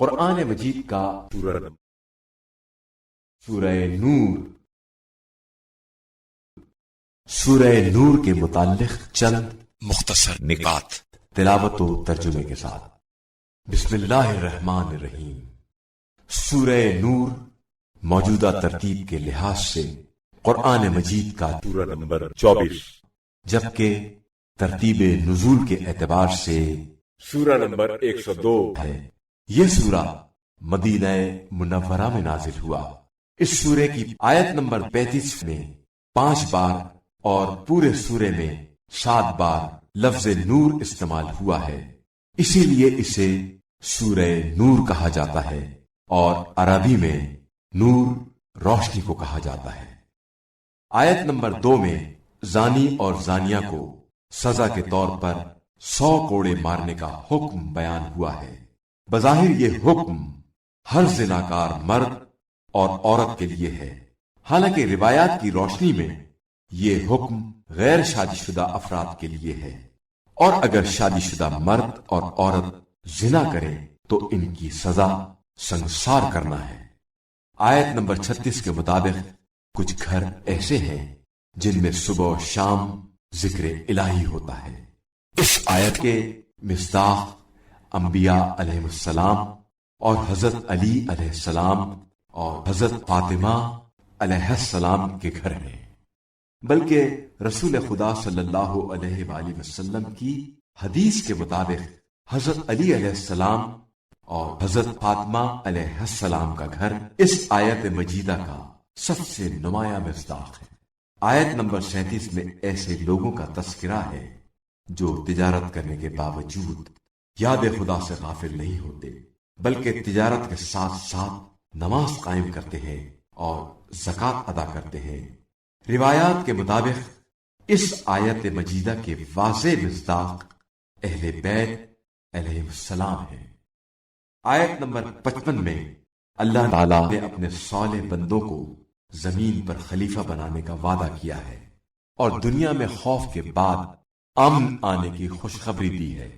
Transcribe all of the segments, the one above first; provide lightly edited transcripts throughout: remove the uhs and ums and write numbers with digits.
قرآن مجید کا سورہ نور سورہ نور کے متعلق چند مختصر نکات تلاوت و ترجمے کے ساتھ۔ بسم اللہ الرحمن الرحیم۔ سورہ نور موجودہ ترتیب کے لحاظ سے قرآن مجید کا سورہ نمبر 24، جبکہ ترتیب نزول کے اعتبار سے سورہ نمبر 102 ہے۔ یہ سورہ مدینہ منورہ میں نازل ہوا۔ اس سورے کی آیت نمبر 35 میں 5 بار اور پورے سورے میں 7 بار لفظ نور استعمال ہوا ہے، اسی لیے اسے سورہ نور کہا جاتا ہے، اور عربی میں نور روشنی کو کہا جاتا ہے۔ آیت نمبر 2 میں زانی اور زانیہ کو سزا کے طور پر 100 کوڑے مارنے کا حکم بیان ہوا ہے۔ بظاہر یہ حکم ہر زناکار مرد اور عورت کے لیے ہے، حالانکہ روایات کی روشنی میں یہ حکم غیر شادی شدہ افراد کے لیے ہے، اور اگر شادی شدہ مرد اور عورت زنا کریں تو ان کی سزا سنگسار کرنا ہے۔ آیت نمبر 36 کے مطابق کچھ گھر ایسے ہیں جن میں صبح و شام ذکر الہی ہوتا ہے۔ اس آیت کے مصداق انبیاء علیہ السلام اور حضرت علی علیہ السلام اور حضرت فاطمہ علیہ السلام کے گھر ہیں، بلکہ رسول خدا صلی اللہ علیہ وآلہ وسلم کی حدیث کے مطابق حضرت علی علیہ السلام اور حضرت فاطمہ علیہ السلام کا گھر اس آیت مجیدہ کا سب سے نمایاں مصداق ہے۔ آیت نمبر 37 میں ایسے لوگوں کا تذکرہ ہے جو تجارت کرنے کے باوجود یاد خدا سے غافل نہیں ہوتے، بلکہ تجارت کے ساتھ ساتھ نماز قائم کرتے ہیں اور زکوٰۃ ادا کرتے ہیں۔ روایات کے مطابق اس آیت مجیدہ کے واضح مصداق اہل بیت علیہ السلام ہیں۔ آیت نمبر 55 میں اللہ تعالیٰ نے اپنے صالح بندوں کو زمین پر خلیفہ بنانے کا وعدہ کیا ہے، اور دنیا میں خوف کے بعد امن آنے کی خوشخبری دی ہے۔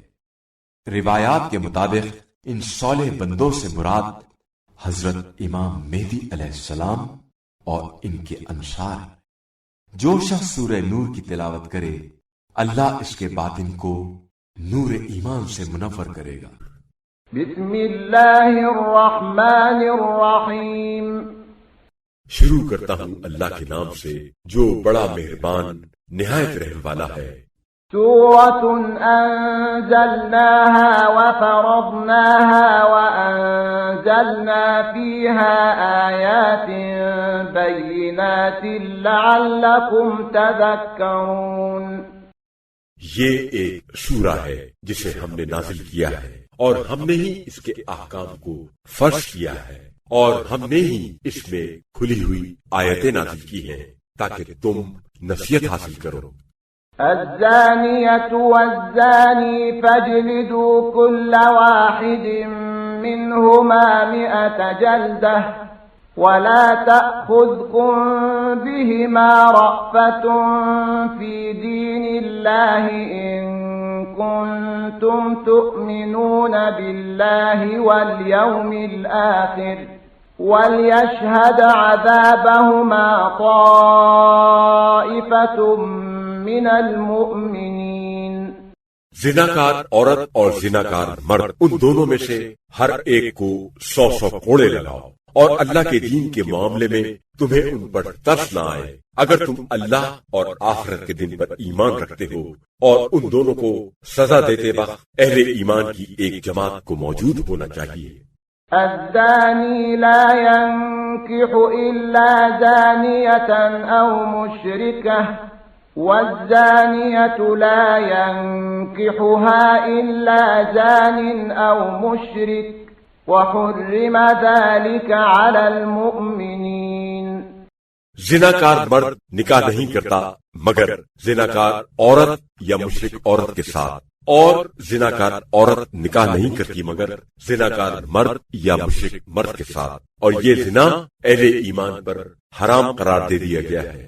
روایات کے مطابق ان صالح بندوں سے مراد حضرت امام مہدی علیہ السلام اور ان کے انصار۔ جو شخص سورہ نور کی تلاوت کرے اللہ اس کے باطن کو نور ایمان سے منور کرے گا۔ بسم اللہ الرحمن الرحیم۔ شروع کرتا ہوں اللہ کے نام سے جو بڑا مہربان نہایت رحم والا ہے۔ سورة أنزلناها وفرضناها وأنزلنا فيها آيات بينات لعلكم تذكرون۔ یہ ایک سورہ ہے جسے ہم نے نازل کیا ہے، اور ہم نے ہی اس کے احکام کو فرض کیا ہے، اور ہم نے ہی اس میں کھلی ہوئی آیتیں نازل کی ہیں تاکہ تم نصیحت حاصل کرو۔ الزانية والزاني فاجلدوا كل واحد منهما 100 جلدة ولا تأخذكم بهما رأفة في دين الله إن كنتم تؤمنون بالله واليوم الآخر وليشهد عذابهما طائفة من المؤمنین۔ زناکار عورت اور زناکار مرد ان دونوں میں سے ہر ایک کو 100 کوڑے لگاؤ، اور اللہ کے دین کے معاملے میں تمہیں ان پر ترس نہ آئے اگر تم اللہ اور آخرت کے دن پر ایمان رکھتے ہو، اور ان دونوں کو سزا دیتے وقت اہل ایمان کی ایک جماعت کو موجود ہونا چاہیے۔ الزانی لا ينكح إلا زانية أو مشركة والزانية لا ينكحها إلا زان أو مشرك وحرم ذلك على المؤمنين۔ زناکار مرد نکاح نہیں کرتا مگر زناکار عورت یا مشرک عورت کے ساتھ، اور زناکار عورت نکاح نہیں کرتی مگر زناکار مرد یا مشرک مرد کے ساتھ، اور یہ زنا اہل ایمان پر حرام قرار دے دیا گیا ہے۔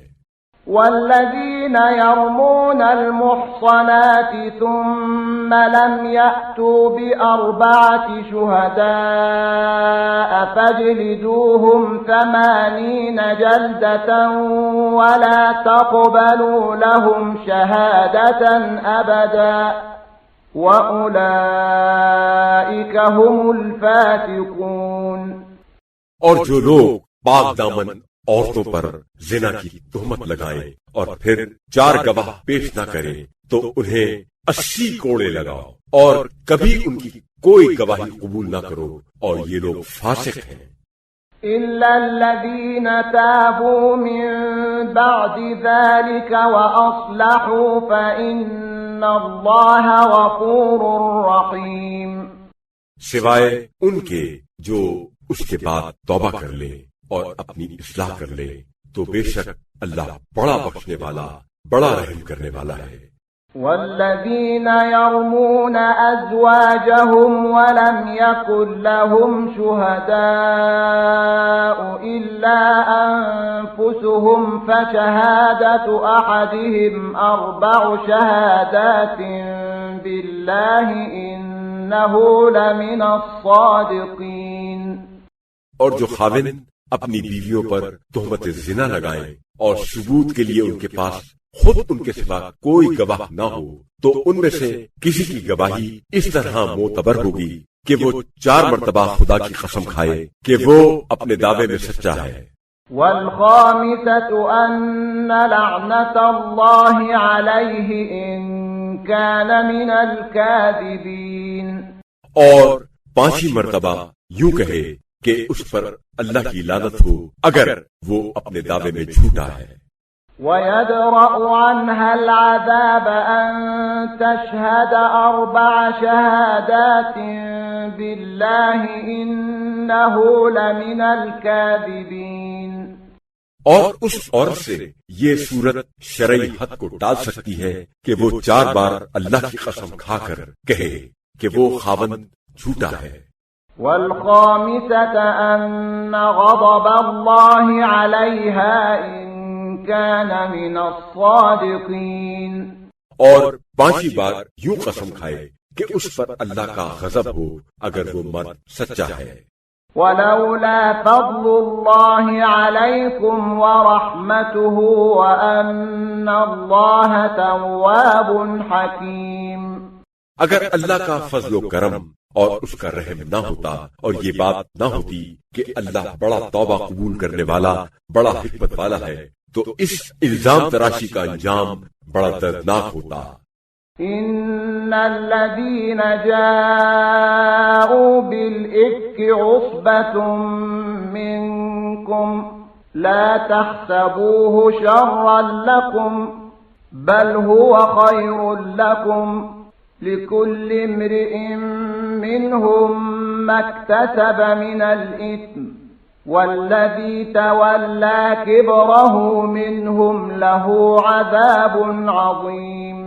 والذين يرمون المحصنات ثم لم يأتوا بأربعة شهداء فاجلدوهم 80 جلدة ولا تقبلوا لهم شهادة أبدا وأولئك هم الفاسقون۔ اور جو لوگ پاک دامن عورتوں پر زنا کی تہمت لگائیں اور پھر 4 گواہ پیش نہ کریں تو انہیں 80 کوڑے لگاؤ اور کبھی ان کی کوئی گواہی قبول نہ کرو، اور یہ لوگ فاسق ہیں۔ إلا الذين تابوا من بعد ذلك وأصلحوا فإن الله غفور رحيم، سوائے ان کے جو اس کے بعد توبہ کر لے اور اپنی اصلاح کر لے تو بے شک اللہ بڑا بخشنے والا، بڑا رحم کرنے والا ہے۔ والذين يرمون أزواجهم ولم يكن لهم شهداء إلا أنفسهم فشهادة أحدهم 4 شهادات بالله إنه لمن الصادقين۔ اور جو خاوند اپنی بیویوں پر تہمت زنا لگائیں اور ثبوت کے لیے ان کے پاس خود ان کے سوا کوئی گواہ نہ ہو تو ان میں سے کسی کی گواہی اس طرح معتبر ہوگی کہ وہ 4 مرتبہ خدا کی قسم کھائے کہ وہ اپنے دعوے میں سچا ہے۔ والخامسة أن لعنة الله عليه إن كان من الكاذبين، اور 5ویں مرتبہ یوں کہے کہ اس پر اللہ کی لعنت ہو اگر وہ اپنے دعوے میں جھوٹا ہے۔ ويدرأ عنها العذاب أن تشهد 4 شهادات بالله إنه لمن الكاذبين، اور اس عورت سے یہ صورت شرعی حد کو ٹال سکتی ہے کہ وہ 4 بار اللہ کی قسم کھا کر کہے کہ وہ خاوند جھوٹا ہے۔ والخامسة أن غضب الله عليها إن كان من الصادقين، اور 5ویں بار یوں قسم کھائے کہ اس پر اللہ کا غضب ہو اگر وہ مرد سچا ہے۔ ولولا فضل الله عليكم ورحمته وأن الله تواب حكيم، اگر اللہ کا فضل و کرم اور اس کا رحم نہ ہوتا اور یہ بات نہ ہوتی کہ اللہ بڑا توبہ قبول کرنے والا، بڑا حکمت والا ہے، تو اس الزام تراشی کا انجام بڑا دردناک ہوتا۔ إن الذين جاءوا بالإفك عصبة منكم لا تحسبوه شرا لكم بل هو خير لكم لكل امرئ منهم ما اكتسب من الإثم والذي تولى كبره منهم له عذاب عظيم۔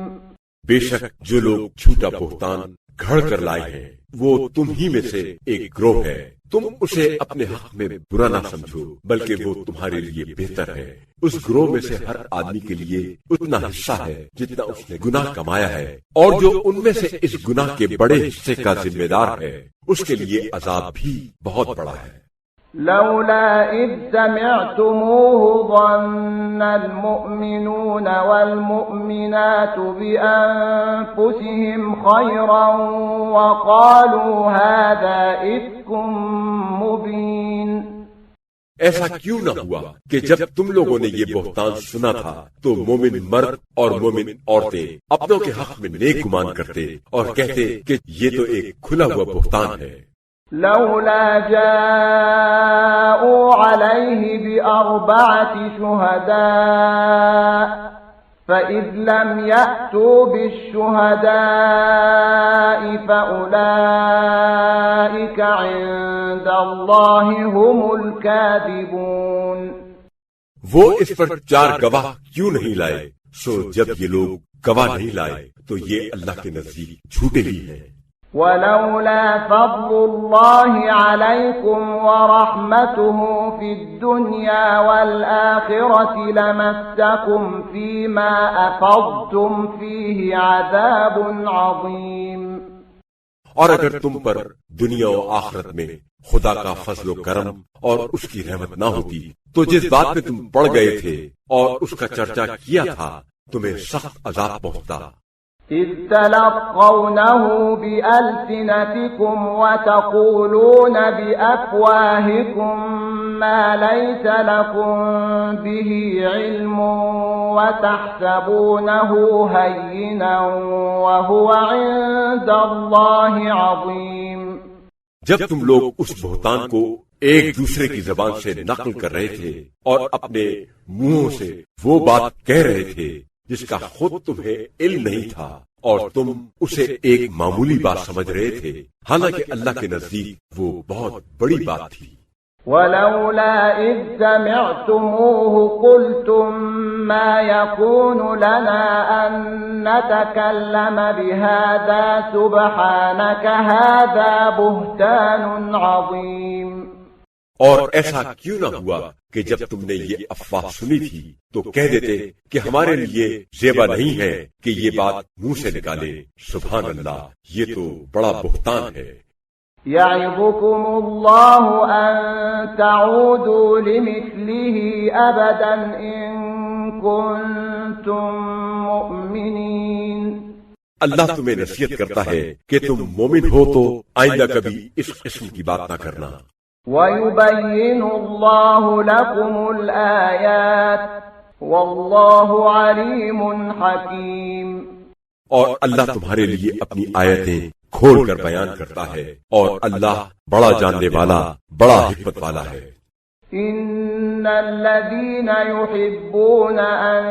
بے شک جو لوگ جھوٹا بہتان گھڑ کر لائے ہیں وہ تم ہی میں سے ایک گروہ ہے، تم اسے اپنے حق میں برا نہ سمجھو بلکہ وہ تمہارے لیے بہتر ہے۔ اس گروہ میں سے ہر آدمی کے لیے اتنا حصہ ہے جتنا اس نے گناہ کمایا ہے، اور جو ان میں سے اس گناہ کے بڑے حصے کا ذمہ دار ہے اس کے لیے عذاب بھی بہت بڑا ہے۔ لولا إذ سمعتموه ظن المؤمنون والمؤمنات بأنفسهم خيرا وقالوا هذا إفك مبين۔ ایسا کیوں نہ ہوا کہ جب تم لوگوں نے یہ بہتان سنا تھا تو مومن مرد اور مومن عورتیں اپنوں کے حق میں نیک گمان کرتے اور کہتے کہ یہ تو ایک کھلا ہوا بہتان ہے۔ لولا جاءوا عليه ب4 شهداء فإذ لم يأتوا بالشهداء فأولئك عند الله هم الكاذبون۔ وہ اس پر 4 گواہ کیوں نہیں لائے؟ سو جب یہ لوگ گواہ نہیں لائے تو یہ اللہ کے نزدیک جھوٹے ہی ہیں۔ ولولا فضل الله عليكم ورحمته في الدنيا والآخرة لمسكم فيما أفضتم فيه عذاب عظيم. اور اگر تم پر دنیا و آخرت میں خدا کا فضل و کرم اور اس کی رحمت نہ ہوتی تو جس بات میں تم پڑ گئے تھے اور اس کا چرچا کیا تھا تمہیں سخت عذاب پہنچتا. إذ تلقونه بألسنتكم وتقولون بأفواهكم ما ليس لكم به علم وتحسبونه هينا وهو عند الله عظيم. جب تم لوگ اس بہتان کو ایک دوسرے کی زبان سے نقل کر رہے تھے اور اپنے منہوں سے وہ بات کہہ رہے تھے جس کا خود تمہیں علم نہیں تھا اور تم اسے ایک معمولی بات سمجھ رہے تھے، حالانکہ اللہ کے نزدیک وہ بہت بڑی بات تھی. ولولا إذ سمعتموه قلتم ما يكون لنا أن نتكلم بهذا سبحانك هذا بهتان عظيم. اور ایسا کیوں نہ ہوا کہ جب تم نے یہ افواہ سنی تھی تو کہہ دیتے کہ ہمارے لیے زیبا نہیں ہے کہ یہ بات منہ سے نکالے. سبحان اللہ، یہ تو بڑا بہتان ہے. يعظكم الله أن تعودوا لمثله أبدا إن كنتم مؤمنين. اللہ تمہیں نصیحت کرتا ہے کہ تم مومن ہو تو آئندہ کبھی اس قسم کی بات نہ کرنا. وَيُبَيِّنُ اللَّهُ لَكُمُ الْآيَاتِ وَاللَّهُ عَلِيمٌ حَكِيمٌ. اور اللہ تمہارے لیے اپنی آیتیں کھول کر بیان کرتا ہے اور اللہ بڑا جاننے والا، بڑا حکمت والا ہے. إِنَّ الَّذِينَ يُحِبُّونَ أَن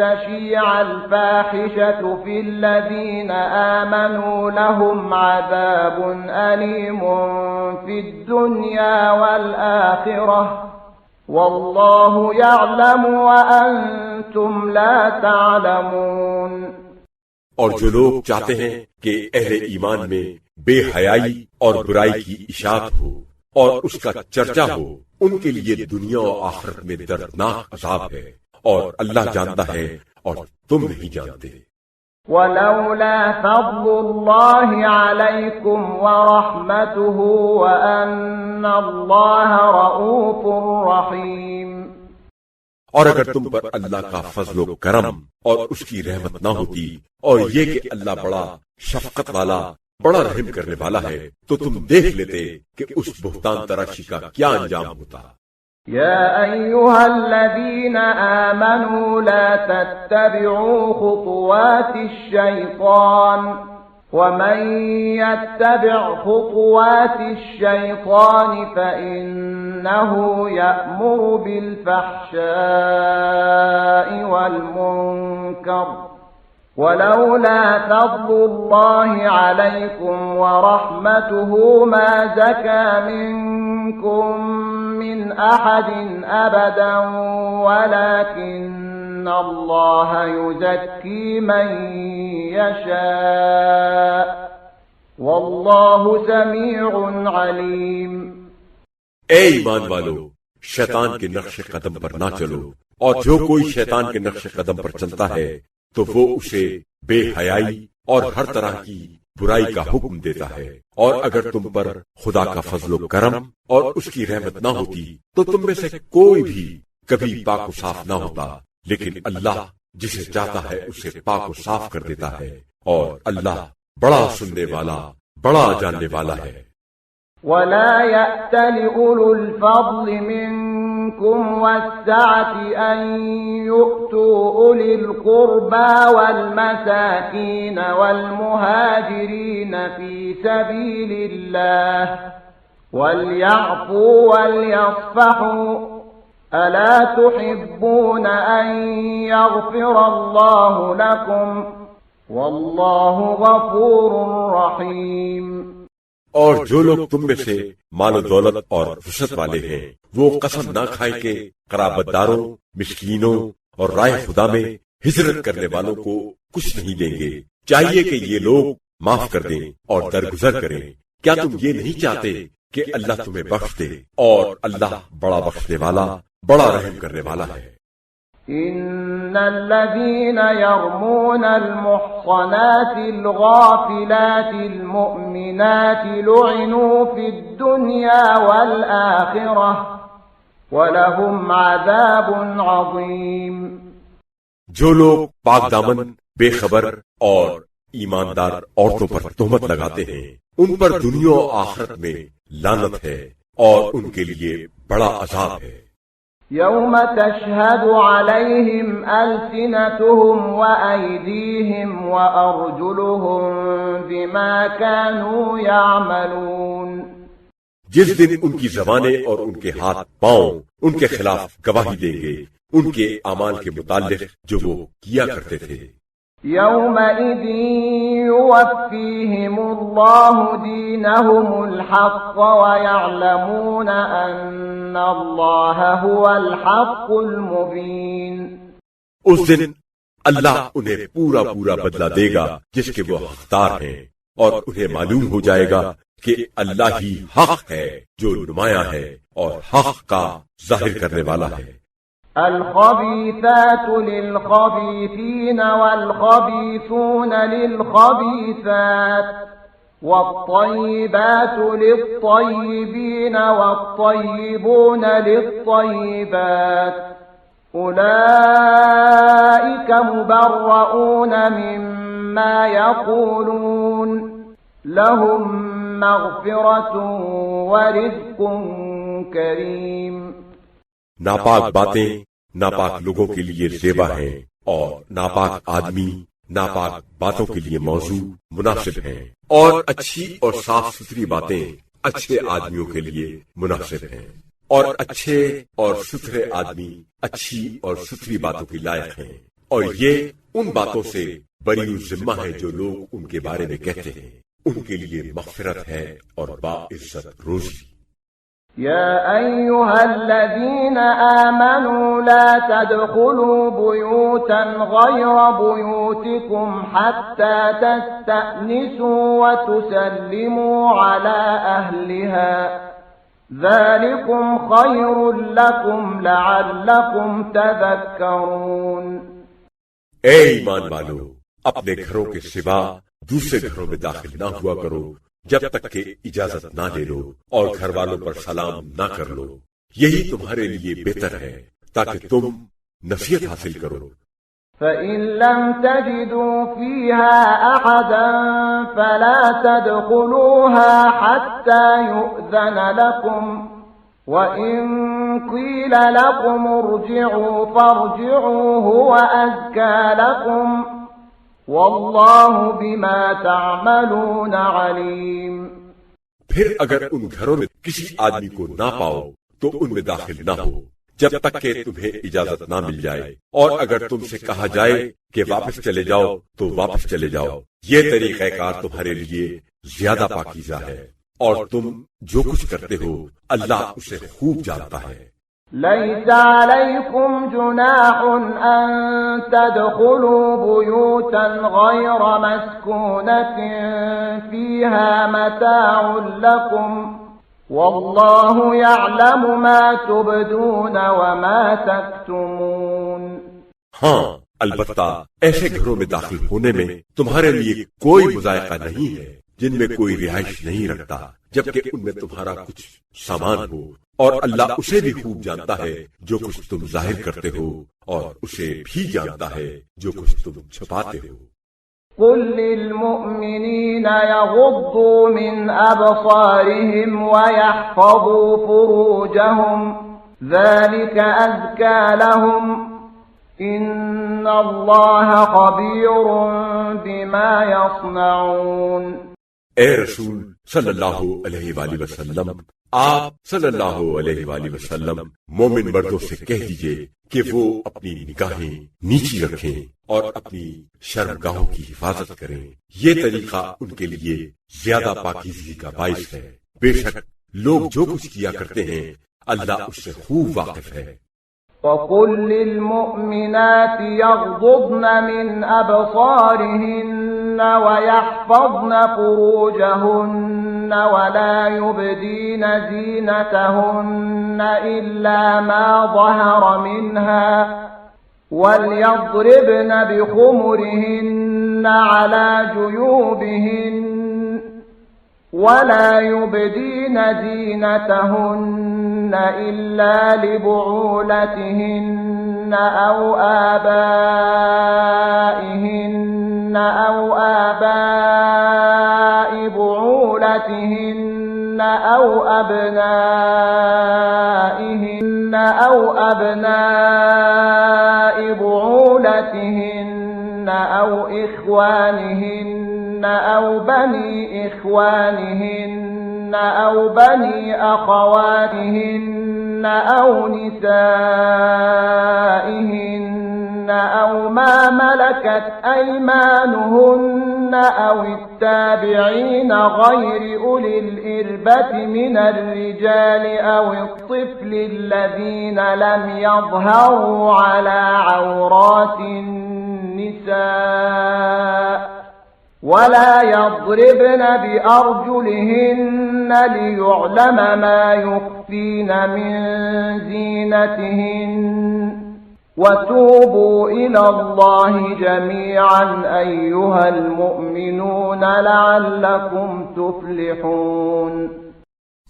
تَشِيعَ الْفَاحِشَةُ فِي الَّذِينَ آمَنُوا لَهُمْ عَذَابٌ أَلِيمٌ فِي الدُّنْيَا وَالْآخِرَةِ وَاللَّهُ يَعْلَمُ وَأَنْتُمْ لَا تَعْلَمُونَ. اور جو لوگ چاہتے ہیں کہ اہل ایمان میں بے حیائی اور برائی کی اشاعت ہو اور اس کا چرچا ہو، ان کے لیے دنیا و آخرت میں دردناک عذاب ہے، اور اللہ جانتا ہے اور تم نہیں جانتے. ولولا فضل الله عليكم ورحمته وأن الله رؤوف رحيم. اور اگر تم پر اللہ کا فضل و کرم اور اس کی رحمت نہ ہوتی اور یہ کہ اللہ بڑا شفقت والا، بڑا رحم کرنے والا ہے، تو تم دیکھ لیتے کہ اس بہتان تراشی کا کیا انجام ہوتا. يا أيها الذين آمنوا لا تتبعوا خطوات الشيطان ومن يتبع خطوات الشيطان فإنه يأمر بالفحشاء والمنكر ولولا فضل الله عليكم ورحمته ما زكى منكم من أحد أبدا ولكن الله يزكي من يشاء والله سميع عليم. اے ایمان والو، شیطان کے نقش قدم پر نہ چلو، اور جو کوئی شیطان کے نقش قدم پر چلتا ہے تو وہ اسے بے حیائی اور ہر طرح کی برائی کا حکم دیتا ہے. اور اگر تم پر خدا کا فضل و کرم اور اس کی رحمت نہ ہوتی تو تم میں سے کوئی بھی کبھی پاک و صاف نہ ہوتا، لیکن اللہ جسے چاہتا ہے اسے پاک و صاف کر دیتا ہے، اور اللہ بڑا سننے والا، بڑا جاننے والا ہے. ولا يأتل أولو الفضل منكم والسعة أن يؤتوا أولي القربى والمساكين والمهاجرين في سبيل الله وليعفوا وليصفحوا ألا تحبون أن يغفر الله لكم والله غفور رحيم. اور جو لوگ تم میں سے مال و دولت اور وسعت والے ہیں وہ قسم نہ کھائیں کہ قرابت داروں، مسکینوں اور راہ خدا میں ہجرت کرنے والوں کو کچھ نہیں دیں گے. چاہیے کہ یہ لوگ معاف کر دیں اور درگزر کریں۔ کیا تم یہ نہیں چاہتے کہ اللہ تمہیں بخش دے؟ اور اللہ بڑا بخشنے والا، بڑا رحم کرنے والا ہے۔ إن الذين يرمون المحصنات الغافلات المؤمنات لعنوا في الدنيا والآخرة وَلَهُمْ عَذَابٌ عَظِيمٌ۔ جو لوگ پاک دامن، بے خبر اور ایماندار عورتوں پر تہمت لگاتے ہیں، ان پر دنیا و آخرت میں لعنت ہے اور ان کے لیے بڑا عذاب ہے۔ يَوْمَ تَشْهَدُ عَلَيْهِمْ أَلْسِنَتُهُمْ وَأَيْدِيهِمْ وَأَرْجُلُهُمْ بِمَا كَانُوا يَعْمَلُونَ۔ جس دن ان کی زبانیں اور ان کے ہاتھ پاؤں ان کے خلاف گواہی دیں گے ان کے اعمال کے متعلق جو وہ کیا کرتے تھے۔ يَوْمَئِذٍ يُوَفِّيهِمُ اللَّهُ دِينَهُمُ الْحَقَّ وَيَعْلَمُونَ أَنَّ اللَّهَ هُوَ الْحَقُّ الْمُبِينُ۔ اس دن اللہ انہیں پورا پورا بدلہ دے گا جس کے وہ حقدار ہیں، اور انہیں معلوم ہو جائے گا کہ اللہ ہی حق ہے جو نمایاں ہے اور حق کا ظاہر کرنے والا ہے۔ الخبيثات للخبيثين والخبيثون للخبيثات والطيبات للطيبين والطيبون للطيبات أولئك مبرؤون مما يقولون لهم مغفرة ورزق کریم۔ ناپاک باتیں ناپاک لوگوں کے لیے زیبا ہیں، اور ناپاک آدمی ناپاک باتوں کے لیے موضوع مناسب ہیں، اور اچھی اور صاف ستھری باتیں اچھے آدمیوں کے لیے مناسب ہیں، اور اچھے اور ستھرے آدمی اچھی اور ستھری باتوں کے لائق ہیں، اور یہ ان باتوں سے بری ذمہ ہے جو لوگ ان کے بارے میں کہتے ہیں، ان کے لیے مغفرت ہے اور باعزت روزی۔ يا أيها الذين آمنوا لا تدخلوا بيوتا غير بيوتكم حتى تستأنسوا وتسلموا على أهلها ذلكم خير لكم لعلكم تذكرون۔ اے ایمان والو، اپنے گھروں کے سوا دوسرے گھروں میں داخل نہ ہوا کرو جب تک کہ اجازت نہ لے لو، اور گھر والوں پر سلام نہ کر لو، یہی تمہارے لیے بہتر ہے تاکہ تم نصیحت حاصل کرو۔ فَإِن لَّمْ تَجِدُوا فِيهَا أَحَدًا فَلَا تَدْخُلُوهَا حَتَّى يُؤْذَنَ لَكُمْ وَإِن قِيلَ لَكُمُ ارْجِعُوا فَارْجِعُوا هُوَ أَزْكَىٰ لَكُمْ واللہ بما تعملون علیم۔ پھر اگر ان گھروں میں کسی آدمی کو نہ پاؤ تو ان میں داخل نہ ہو جب تک کہ تمہیں اجازت نہ مل جائے، اور اگر تم سے کہا جائے کہ واپس چلے جاؤ تو واپس چلے جاؤ، یہ طریقہ کار تمہارے لیے زیادہ پاکیزہ ہے، اور تم جو کچھ کرتے ہو اللہ اسے خوب جانتا ہے۔ ليس عليكم جناح أن تدخلوا بيوتا غير مسكونة فيها متاع لكم والله يعلم ما تبدون وما تكتمون۔ ہاں، البتہ ایسے گھروں میں داخل ہونے میں تمہارے لیے کوئی مذائقہ نہیں ہے جن میں کوئی رہائش نہیں رکھتا، جبکہ ان میں تمہارا کچھ سامان ہو، اور اللہ اسے بھی خوب جانتا ہے جو کچھ تم ظاہر کرتے ہو، اور اسے بھی جانتا ہے جو کچھ تم چھپاتے ہو۔ قل للمؤمنین یغضوا من ابصارهم ویحفظوا فروجهم ذلك ازکى لهم ان اللہ خبیر بما یصنعون۔ اے رسول صلی اللہ علیہ وآلہ وسلم، آپ صلی اللہ علیہ وآلہ وسلم مومن مردوں سے کہہ دیجئے کہ وہ اپنی نگاہیں نیچی رکھیں اور اپنی شرمگاہوں کی حفاظت کریں، یہ طریقہ ان کے لیے زیادہ پاکیزگی کا باعث ہے۔ بے شک لوگ جو کچھ کیا کرتے ہیں اللہ اس سے خوب واقف ہے۔ وَقُل لِّلْمُؤْمِنَاتِ يَغْضُضْنَ مِنْ أَبْصَارِهِنَّ ويحفظن فروجهن ولا يبدين زينتهن إلا ما ظهر منها وليضربن بخمرهن على جيوبهن ولا يبدين زينتهن إلا لبعولتهن أو آبائهن أو آباء بعولتهن أو أبناء بعولتهن أو إخوانهن أو بني إخوانهن أو بني أخواتهن أو نسائهن أو ما ملكت أيمانهن أو التابعين غير أولي الإربة من الرجال أو الطفل الذين لم يظهروا على عورات النساء ولا يضربن بأرجلهن ليعلم ما يخفين من زينتهن وتوبوا إلى الله جميعا أيها المؤمنون لعلكم تفلحون۔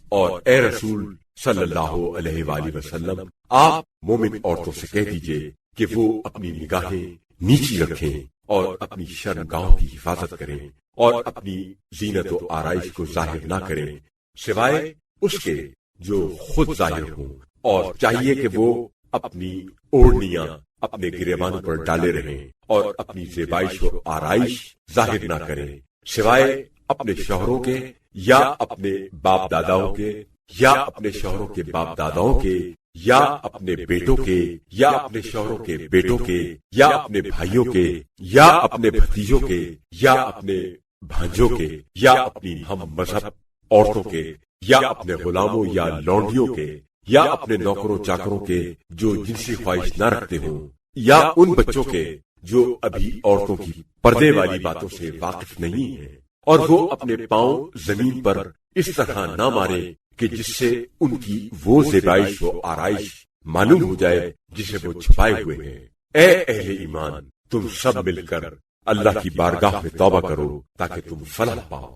اور اے رسول صلی اللہ علیہ وآلہ وسلم، آپ مومن عورتوں سے کہہ دیجئے کہ وہ اپنی نگاہیں نیچی رکھیں اور اپنی شرمگاہوں کی حفاظت کریں اور اپنی زینت و آرائش کو ظاہر نہ کریں سوائے اس کے جو خود ظاہر ہوں، اور چاہیے کہ وہ اپنی اوڑھنیاں اپنے گریبانوں پر ڈالے رہیں اور اپنی زیبائش و آرائش ظاہر نہ کریں سوائے اپنے شوہروں کے یا اپنے باپ داداؤں کے یا اپنے شوہروں کے باپ داداؤں کے یا اپنے بیٹوں کے یا اپنے شوہروں کے بیٹوں کے یا اپنے بھائیوں کے یا اپنے بھتیجوں کے یا اپنے بھانجوں کے یا اپنی ہم مذہب عورتوں کے یا اپنے غلاموں یا لونڈیوں کے یا اپنے نوکروں چاکروں کے جو جنسی خواہش نہ رکھتے ہوں یا ان بچوں کے جو ابھی عورتوں کی پردے والی باتوں سے واقف نہیں ہیں، اور وہ اپنے پاؤں زمین پر اس طرح نہ مارے کہ جس سے ان کی وہ زیبائش و آرائش معلوم ہو جائے جسے وہ چھپائے ہوئے ہیں۔ اے اہل ایمان، تم سب مل کر اللہ کی بارگاہ میں توبہ کرو تاکہ تم فلاح پاؤ۔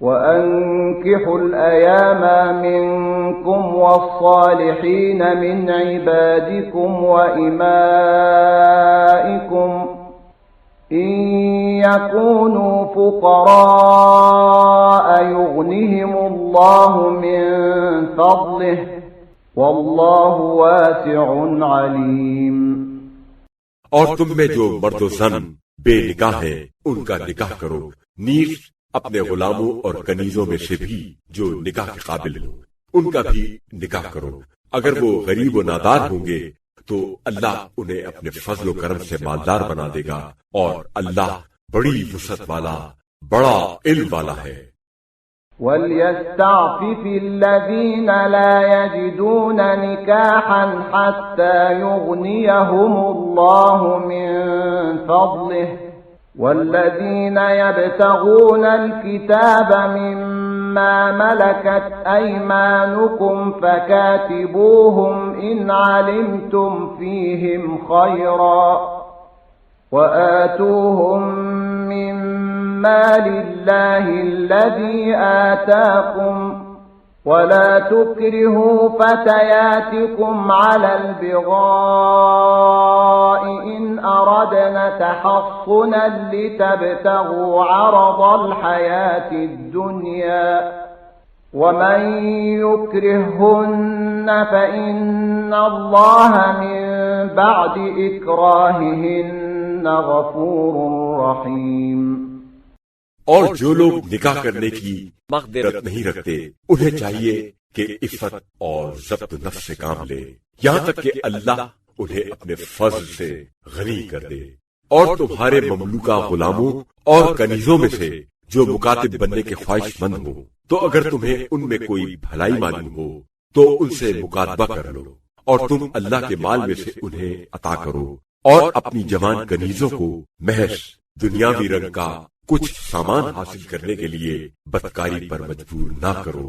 وَأَنكِحُوا الْأَيَامَ مِنكُمْ وَالصَّالِحِينَ مِنْ عِبَادِكُمْ وَإِمَائِكُمْ إِنْ يَكُونُوا فُقَرَاءَ يُغْنِهِمُ اللَّهُ مِنْ فَضْلِهِ وَاللَّهُ وَاسِعٌ عَلِيمٌ۔ اور تم میں جو مرد و زن بے نکاح ہیں ان کا نکاح کرو، نیز اپنے غلاموں اور کنیزوں میں سے بھی جو نکاح کے قابل ہوں ان کا بھی نکاح کرو۔ اگر وہ غریب و نادار ہوں گے تو اللہ انہیں اپنے فضل و کرم سے مالدار بنا دے گا، اور اللہ بڑی وسعت والا، بڑا علم والا ہے۔ وَلْيَسْتَعْفِفِ الَّذِينَ لَا يَجِدُونَ نِكَاحًا حَتَّى يُغْنِيَهُمُ اللَّهُ مِنْ فَضْلِهِ وَالَّذِينَ يَبْتَغُونَ الْكِتَابَ مِمَّا مَلَكَتْ أَيْمَانُكُمْ فَكَاتِبُوهُمْ إِنْ عَلِمْتُمْ فِيهِمْ خَيْرًا وَآتُوهُمْ مِنْ مَالِ اللَّهِ الَّذِي آتَاكُمْ وَلَا تُكْرِهُوا فَتَيَاتِكُمْ عَلَى الْبِغَاءِ إِنْ أَرَدْنَ تَحَصُّنًا لِتَبْتَغُوا عَرَضَ الْحَيَاةِ الدُّنْيَا وَمَنْ يُكْرِههُّنَّ فَإِنَّ اللَّهَ مِنْ بَعْدِ إِكْرَاهِهِنَّ غَفُورٌ رَحِيمٌ۔ اور جو لوگ نکاح کرنے کی مقدرت نہیں رکھتے انہیں چاہیے کہ عفت اور ضبط نفس سے کام لے یہاں تک کہ اللہ انہیں اپنے فضل سے غنی کر دے۔ اور تمہارے مملوکہ غلاموں اور کنیزوں میں سے جو مکاتب بننے کے خواہش مند ہو تو اگر تمہیں ان میں کوئی بھلائی معلوم ہو تو ان سے مکاتبہ کر لو، اور تم اللہ کے مال میں سے انہیں عطا کرو، اور اپنی جوان کنیزوں کو محض دنیاوی رنگ کا کچھ سامان حاصل کرنے کے لیے بدکاری پر مجبور نہ کرو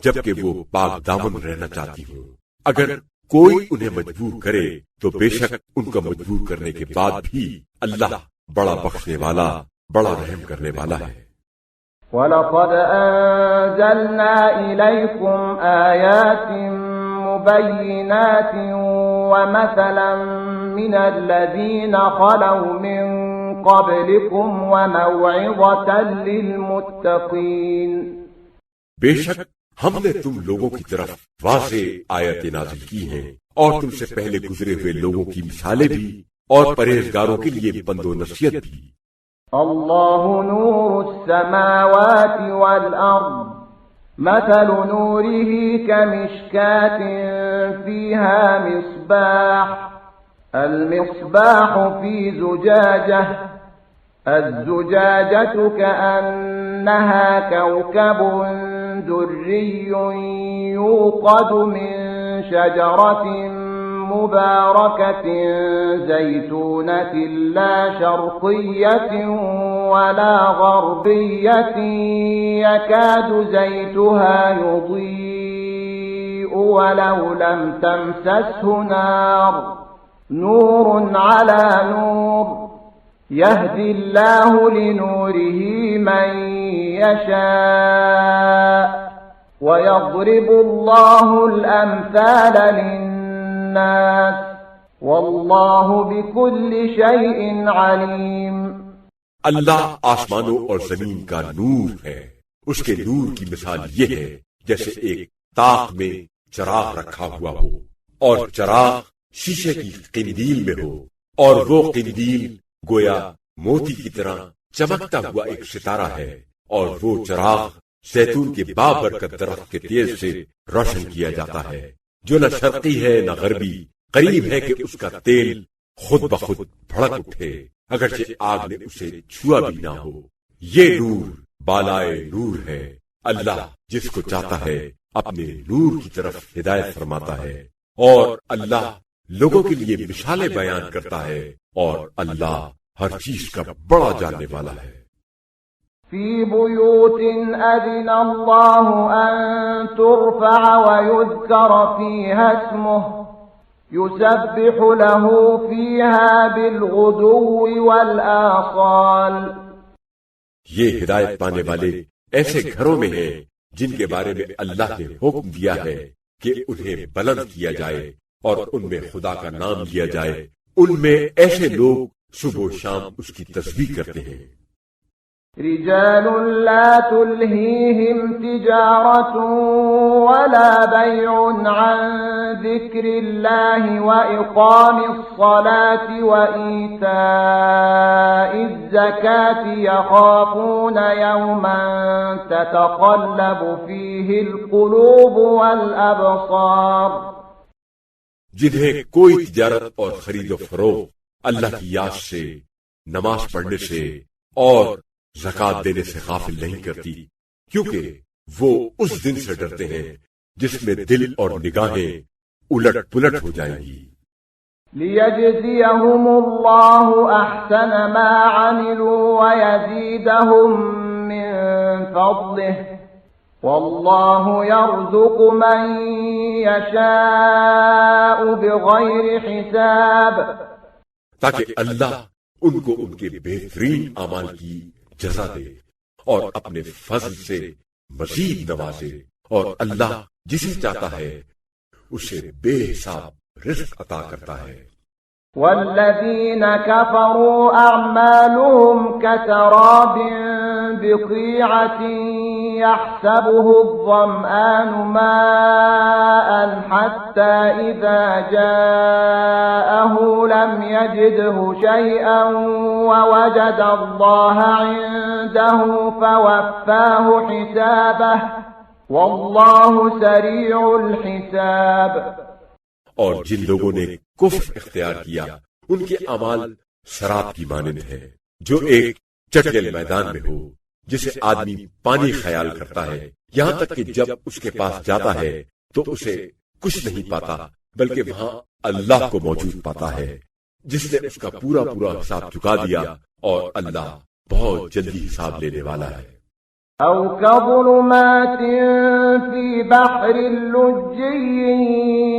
جبکہ وہ پاک دامن رہنا چاہتی ہوں۔ اگر کوئی انہیں مجبور کرے تو بے شک ان کا مجبور کرنے کے بعد بھی اللہ بڑا بخشنے والا، بڑا رحم کرنے والا ہے۔ وَلَقَدْ أَنزَلْنَا إِلَيْكُمْ آيَاتٍ مُبَيِّنَاتٍ وَمَثَلًا مِنَ الَّذِينَ خَلَوْا مِن قَبْلِكُمْ وَمَوْعِظَةً لِلْمُتَّقِينَ۔ بے شک ہم نے تم لوگوں کی طرف واضح آیتیں نازل کی ہیں اور تم سے پہلے گزرے ہوئے لوگوں کی مثالیں بھی اور پرہیزگاروں کے لیے بند و نصیحت بھی۔ اللہ نور السماوات والأرض مثل نوره كمشكاة فيها مصباح المصباح في زجاجة الزجاجة كأنها كوكب دري يوقد من شجرة مباركة زيتونة لا شرقية ولا غربية يكاد زيتها يضيء ولو لم تمسسه نار نور على نور يهدي الله لنوره من يشاء ويضرب الله الأمثال للناس والله بكل شيء عليم۔ اللہ آسمانوں اور زمین کا نور ہے، اس کے نور کی مثال یہ ہے جیسے ایک طاق میں چراغ رکھا ہوا ہو اور چراغ شیشے کی قندیل میں ہو اور وہ قندیل گویا موتی کی طرح چمکتا ہوا ایک ستارہ ہے، اور وہ چراغ زیتون کے بابرکت درخت کے تیل سے روشن کیا جاتا ہے جو نہ شرقی ہے نہ غربی، قریب ہے کہ اس کا تیل خود بخود بھڑک اٹھے اگرچہ آگ نے اسے چھوا بھی نہ ہو۔ یہ نور بالائے نور ہے، اللہ جس کو چاہتا ہے اپنے نور کی طرف ہدایت فرماتا ہے، اور اللہ لوگوں کے لیے مثالیں بیان کرتا ہے، اور اللہ ہر چیز کا بڑا جاننے والا ہے۔ في بيوت أذن الله أن ترفع ويذكر فيها اسمه يسبح له فيها بالغدو والآصال۔ یہ ہدایت پانے والے ایسے گھروں میں ہیں جن کے بارے میں اللہ نے حکم دیا ہے کہ انہیں بلند کیا جائے اور ان میں خدا کا نام لیا جائے، ان میں ایسے لوگ صبح و شام اس کی تسبیح کرتے ہیں۔ رجال لا تلهيهم تجارة ولا بيع عن ذكر الله وإقام الصلاة وإيتاء الزكاة يخافون يوما تتقلب فيه القلوب والأبصار۔ جنہیں کوئی تجارت اور خرید و فروخت اللہ کی یاد سے، نماز پڑھنے سے اور زکات دینے سے غافل نہیں کرتی، کیونکہ وہ اس دن سے ڈرتے ہیں جس میں دل اور نگاہیں الٹ پلٹ ہو جائیں گی۔ لِيَجْزِيَهُمُ اللَّهُ أَحْسَنَ مَا عَمِلُوا وَيَزِيدَهُم مِّن فَضْلِهِ وَاللَّهُ يَرْزُقُ مَن يَشَاءُ بِغَيْرِ حِسَابٍ، تاکہ اللہ ان کو ان کے بہترین اعمال کی جزا دے اور اپنے فضل سے مزید نوازے، اور اللہ جسے چاہتا ہے اسے بے حساب رزق عطا کرتا ہے۔ والذين كفروا أعمالهم كسراب بقيعة يحسبه الظمآن ماء حتى إذا جاءه لم يجده شيئا ووجد الله عنده فوفاه حسابه والله سريع الحساب۔ اور جن لوگوں نے کفر اختیار کیا ان کے اعمال شراب کی مانند ہے جو ایک چٹیل میدان میں ہو جسے آدمی پانی خیال کرتا ہے، یہاں تک کہ جب اس کے پاس جاتا ہے تو اسے کچھ نہیں پاتا بلکہ وہاں اللہ کو موجود پاتا ہے جس نے اس کا پورا حساب چکا دیا، اور اللہ بہت جلدی حساب لینے والا ہے۔ أو كظلمات في بحر لجي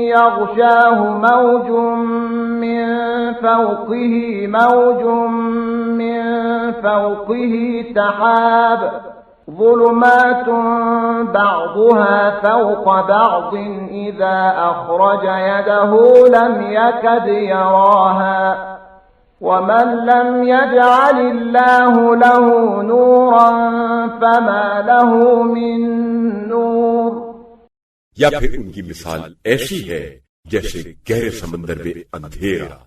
يغشاه موج من فوقه موج من فوقه سحاب ظلمات بعضها فوق بعض إذا أخرج يده لم يكد يراها ومن لم يجعل الله له نورا فما له من نور۔ یا پھر ان کی مثال ایسی ہے جیسے گہرے سمندر میں اندھیرا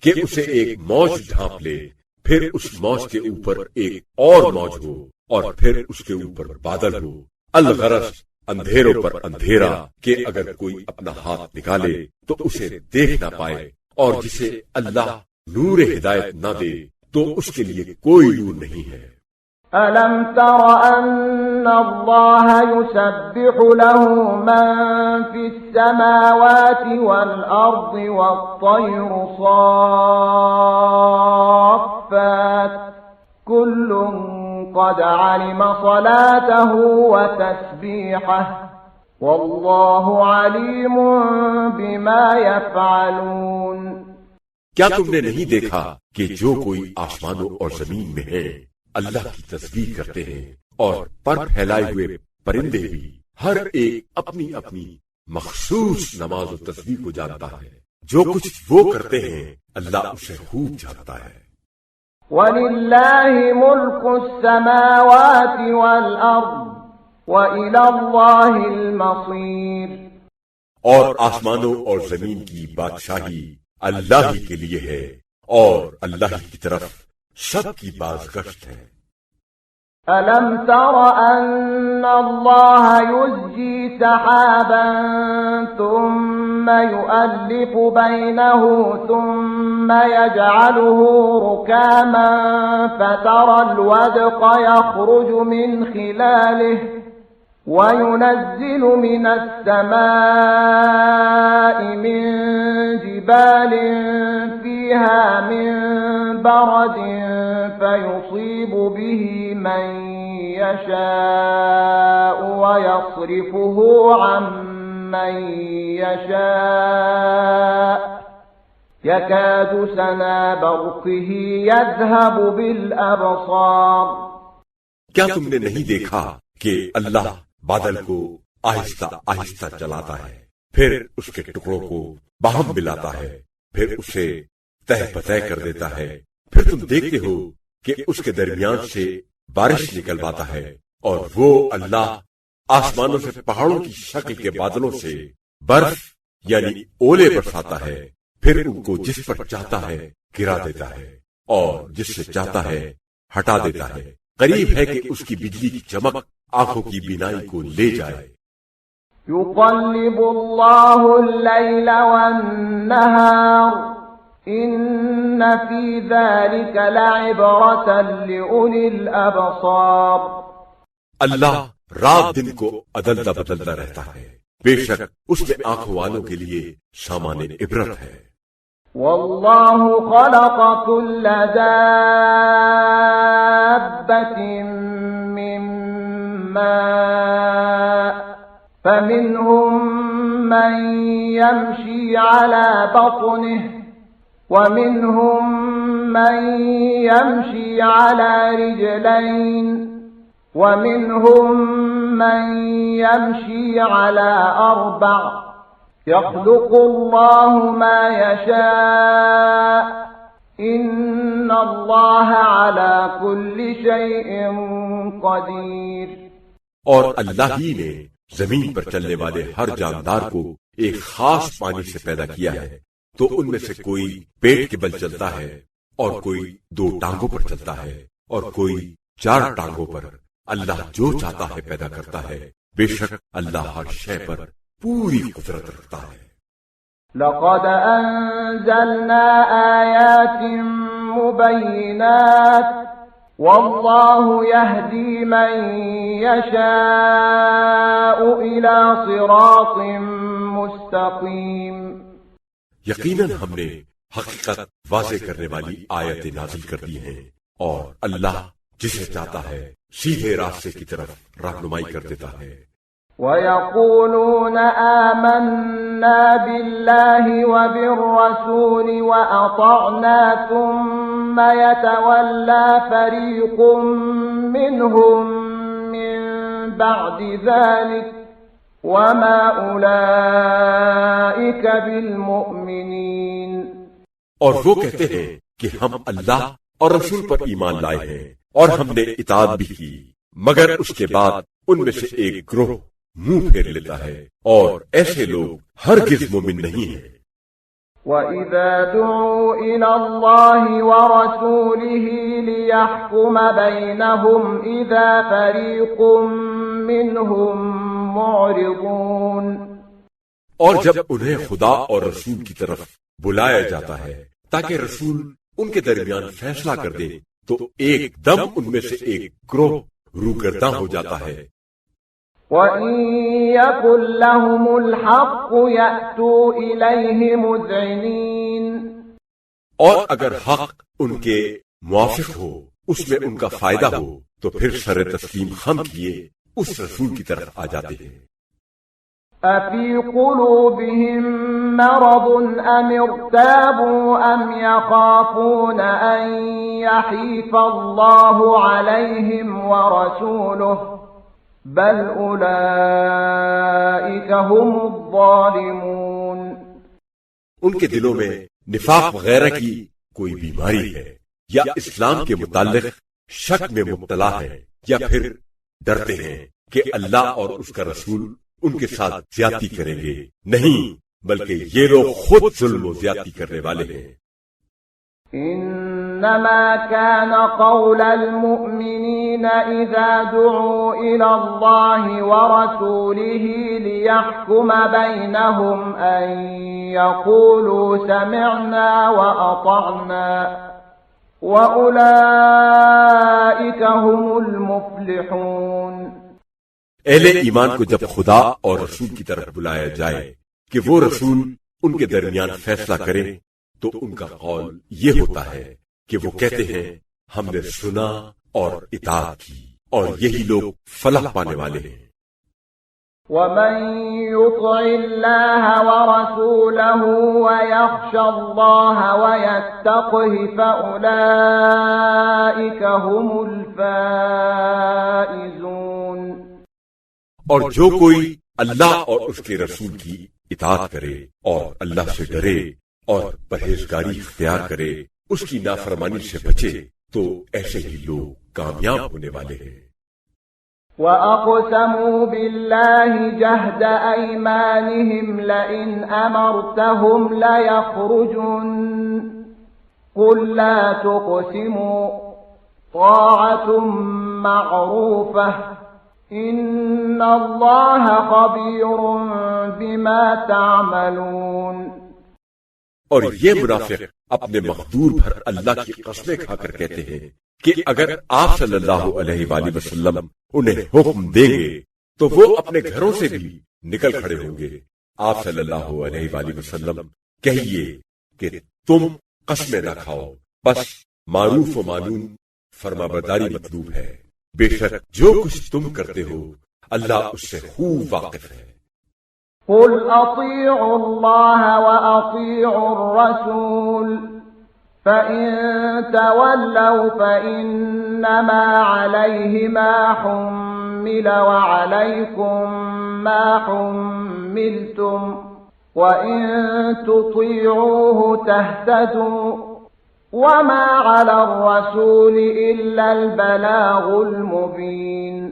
کہ اسے ایک موج ڈھانپ لے، پھر اس موج کے اوپر ایک اور موج ہو اور پھر اس کے اوپر بادل ہو۔ الغرض اندھیروں پر اندھیرا کہ اگر کوئی اپنا ہاتھ نکالے تو اسے دیکھ نہ پائے، اور جسے اللہ نور ہدایت نہ دے تو اس کے لیے کوئی نور نہیں ہے۔ أَلَمْ تَرَ أَنَّ اللَّهَ يُسَبِّحُ لَهُ مَن فِي السَّمَاوَاتِ وَالْأَرْضِ وَالطَّيْرُ صَافَّاتٍ كُلٌّ قَدْ عَلِمَ صَلَاتَهُ وَتَسْبِيحَهُ وَاللَّهُ عَلِيمٌ بِمَا يَفْعَلُونَ۔ کیا تم نے نہیں دیکھا کہ جو کوئی آسمانوں اور زمین میں ہے اللہ کی تسبیح کرتے ہیں، اور پر پھیلائے ہوئے پرندے بھی ہر ایک اپنی اپنی مخصوص نماز و تسبیح کو جانتا ہے۔ جو کچھ وہ کرتے ہیں اللہ اسے خوب جانتا ہے۔ وَلِلَّهِ مُلْكُ السَّمَاوَاتِ وَالْأَرْضِ وَإِلَى اللَّهِ الْمَصِيرُ۔ اور آسمانوں اور زمین کی بادشاہی اللہ ہی کے لیے ہے، اور اللہ کی طرف سب کی بازگشت ہے۔ أَلَمْ تَرَ أَنَّ اللَّهَ يُزْجِي سَحَابًا ثُمَّ يُؤَلِّفُ بَيْنَهُ ثُمَّ يَجْعَلُهُ رُكَامًا فَتَرَى الْوَدْقَ يَخْرُجُ مِنْ خِلَالِهِ وَيُنَزِّلُ مِنَ السَّمَاءِ مِنْ جِبَالٍ فِيهَا مِنْ بَرَدٍ فَيُصِيبُ بِهِ مَنْ يَشَاءُ وَيَصْرِفُهُ عَنْ مَنْ يَشَاءُ يَكَادُ سَنَا بَرْقِهِ يَذْهَبُ بِالْأَبْصَارِ۔ کیا تم نے نہیں دیکھا کہ اللہ بادل کو آہستہ آہستہ چلاتا ہے، پھر اس کے ٹکڑوں کو باہم ملاتا ہے، پھر اسے تہ بتہ کر دیتا ہے، پھر تم دیکھتے ہو کہ اس کے درمیان سے بارش نکلواتا ہے، اور وہ اللہ آسمانوں سے پہاڑوں کی شکل کے بادلوں سے برف یعنی اولے برساتا ہے، پھر ان کو جس پر چاہتا ہے گرا دیتا ہے، اور جس سے چاہتا ہے ہٹا دیتا ہے۔ قریب ہے کہ اس کی بجلی کی چمک آنکھوں کی بینائی کو لے جائے۔ يُقَلِّبُ اللَّهُ اللَّيْلَ وَالنَّهَارَ إِنَّ فِي ذَلِكَ لَعِبْرَةً لِأُولِي الْأَبْصَارِ۔ اللہ رات دن کو عدلتا بدلتا رہتا ہے، بے شک اس میں آنکھوں والوں کے لیے سامان عبرت ہے۔ وَاللَّهُ خَلَقَ كُلَّ دَابَّةٍ مِّن مَّاءٍ فَمِنْهُم مَّن يَمْشِي عَلَى بَطْنِهِ وَمِنْهُم مَّن يَمْشِي عَلَى رِجْلَيْنِ وَمِنْهُم مَّن يَمْشِي عَلَى أَرْبَعٍ يَخْلُقُ اللَّهُ مَا يَشَاءُ إِنَّ اللَّهَ عَلَى كُلِّ شَيْءٍ قَدِيرٌ۔ اور اللہ ہی نے زمین پر چلنے والے ہر جاندار کو ایک خاص پانی سے پیدا کیا ہے، تو ان میں سے کوئی پیٹ کے بل چلتا ہے، اور کوئی 2 ٹانگوں پر چلتا ہے، اور کوئی 4 ٹانگوں پر۔ اللہ جو چاہتا ہے پیدا کرتا ہے، بے شک اللہ ہر شے پر پوری قدرت رکھتا ہے۔ لَقَدْ أَنزَلْنَا آيَاتٍ مُبَيِّنَاتٍ وَاللَّهُ يَهْدِي مَن يَشَاءُ إِلَى صِرَاطٍ مُسْتَقِيمٍ۔ یقیناً ہم نے حقیقت واضح کرنے والی آیتیں نازل کر دی ہیں، اور اللہ جسے چاہتا ہے سیدھے راستے کی طرف رہنمائی کر دیتا ہے۔ وَيَقُولُونَ آمَنَّا بِاللَّهِ وَبِالرَّسُولِ وَأَطَعْنَا ثُمَّ يَتَوَلَّى فَرِيقٌ مِّنْهُم مِّن بَعْدِ ذَلِكَ وَمَا أُولَئِكَ بِالْمُؤْمِنِينَ۔ اور وہ کہتے ہیں کہ ہم اللہ اور رسول پر ایمان لائے ہیں اور ہم نے اطاعت بھی کی، مگر اس کے بعد ان میں سے ایک گروہ منہ پھیر لیتا ہے، اور ایسے لوگ ہرگز مومن نہیں ہیں۔ وَإِذَا دُعُوا إِلَى اللَّهِ وَرَسُولِهِ لِيَحْكُمَ بَيْنَهُمْ إِذَا فَرِيقٌ مِّنْهُمْ مُعْرِضُونَ۔ اور جب انہیں خدا اور رسول کی طرف بلایا جاتا ہے تاکہ رسول ان کے درمیان فیصلہ کر دے، تو ایک دم ان میں سے ایک گروہ روگرداں ہو جاتا ہے۔ وَإِن يَكُن لَّهُمُ الْحَقُّ يَأْتُوا إِلَيْهِ مُذْعِنِينَ۔ اور اگر حق ان کے موافق ہو، اس میں ان کا فائدہ ہو، تو پھر سر تسلیم خم کیے اس رسول کی طرف آ جاتے ہیں۔ أَفِي قُلُوبِهِم مَّرَضٌ أَمِ ارْتَابُوا أَمْ يَخَافُونَ أَن يَحِيفَ اللَّهُ عَلَيْهِمْ وَرَسُولُهُ بَلْ أُولَئِكَ هُمُ الظَّالِمُونَ۔ ان کے دلوں میں نفاق وغیرہ کی کوئی بیماری ہے، یا اسلام کے متعلق شک میں مبتلا ہے، یا پھر ڈرتے ہیں کہ اللہ اور اس کا رسول ان کے ساتھ زیادتی کریں گے۔ نہیں، بلکہ یہ لوگ خود ظلم و زیادتی کرنے والے ہیں۔ إنما كان قول المؤمنين إذا دعوا إلى الله ورسوله ليحكم بينهم أن يقولوا سمعنا وأطعنا وأولئك هم المفلحون۔ اہل ایمان کو جب خدا اور رسول کی طرف بلایا جائے کہ وہ رسول ان کے درمیان فیصلہ کرے، تو ان کا قول یہ ہوتا ہے کہ وہ کہتے ہیں ہم نے سنا اور اطاعت کی، اور یہی لوگ فلاح پانے والے ہیں۔ وَمَن يُطِعِ اللَّهَ وَرَسُولَهُ وَيَخْشَ اللَّهَ وَيَتَّقْهِ فَأُولَئِكَ هُمُ الْفَائِزُونَ۔ اور جو کوئی اللہ اور اس کے رسول کی اطاعت کرے اور اللہ سے ڈرے اور پرہیزگاری اختیار کرے، اس کی نافرمانی سے بچے، تو ایسے ہی لوگ کامیاب ہونے والے ہیں۔ وَأَقْسَمُوا بِاللَّهِ جَهْدَ أَيْمَانِهِمْ لَئِنْ أَمَرْتَهُمْ لَيَخْرُجُنَّ قُل لَّا تُقْسِمُوا طَاعَةٌ مَّعْرُوفَةٌ إِنَّ اللَّهَ خَبِيرٌ بِمَا تَعْمَلُونَ۔ اور یہ منافق اپنے مقدور بھر اللہ کی قسمیں کھا کر کہتے ہیں کہ اگر آپ صلی اللہ علیہ وآلہ وسلم انہیں حکم دیں گے تو وہ اپنے گھروں سے بھی نکل کھڑے ہوں گے۔ آپ صلی اللہ علیہ وآلہ وسلم کہیے کہ تم قسمیں نہ کھاؤ، بس معروف و معلوم فرمانبرداری مطلوب ہے۔ بے شک جو کچھ تم کرتے ہو اللہ اس سے خوب واقف ہے۔ قُلْ أَطِيعُوا اللَّهَ وَأَطِيعُوا الرَّسُولَ فَإِن تَوَلَّوْا فَإِنَّمَا عَلَيْهِ مَا حُمِّلَ وَعَلَيْكُمْ مَا حُمِّلْتُمْ وَإِن تُطِيعُوهُ تَهْتَدُوا وَمَا عَلَى الرَّسُولِ إِلَّا الْبَلَاغُ الْمُبِينُ۔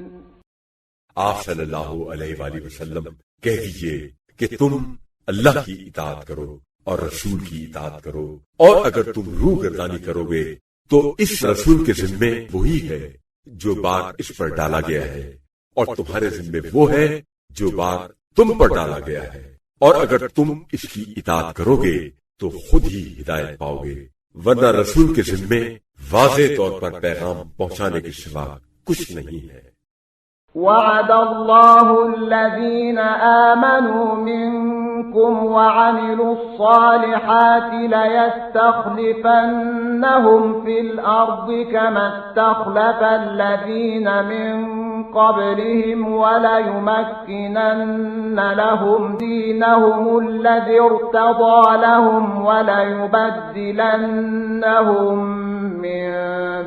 آپ صلی اللہ علیہ وآلہ وسلم کہہ دیجئے کہ تم اللہ کی اطاعت کرو اور رسول کی اطاعت کرو، اور اگر تم روگردانی کرو گے تو اس رسول کے ذمے وہی ہے جو بار اس پر ڈالا گیا ہے، اور تمہارے ذمے وہ ہے جو بار تم پر ڈالا گیا ہے، اور اگر تم اس کی اطاعت کرو گے تو خود ہی ہدایت پاؤ گے، ورنہ رسول کے ذمے واضح طور پر پیغام پہنچانے کے سوا کچھ نہیں ہے۔ وعد الله الذين آمنوا منكم منكم وعملوا الصالحات ليستخلفنهم في الأرض كما استخلف الذين من قبلهم وليمكنن لهم دينهم الذي ارتضى لهم وليبدلنهم من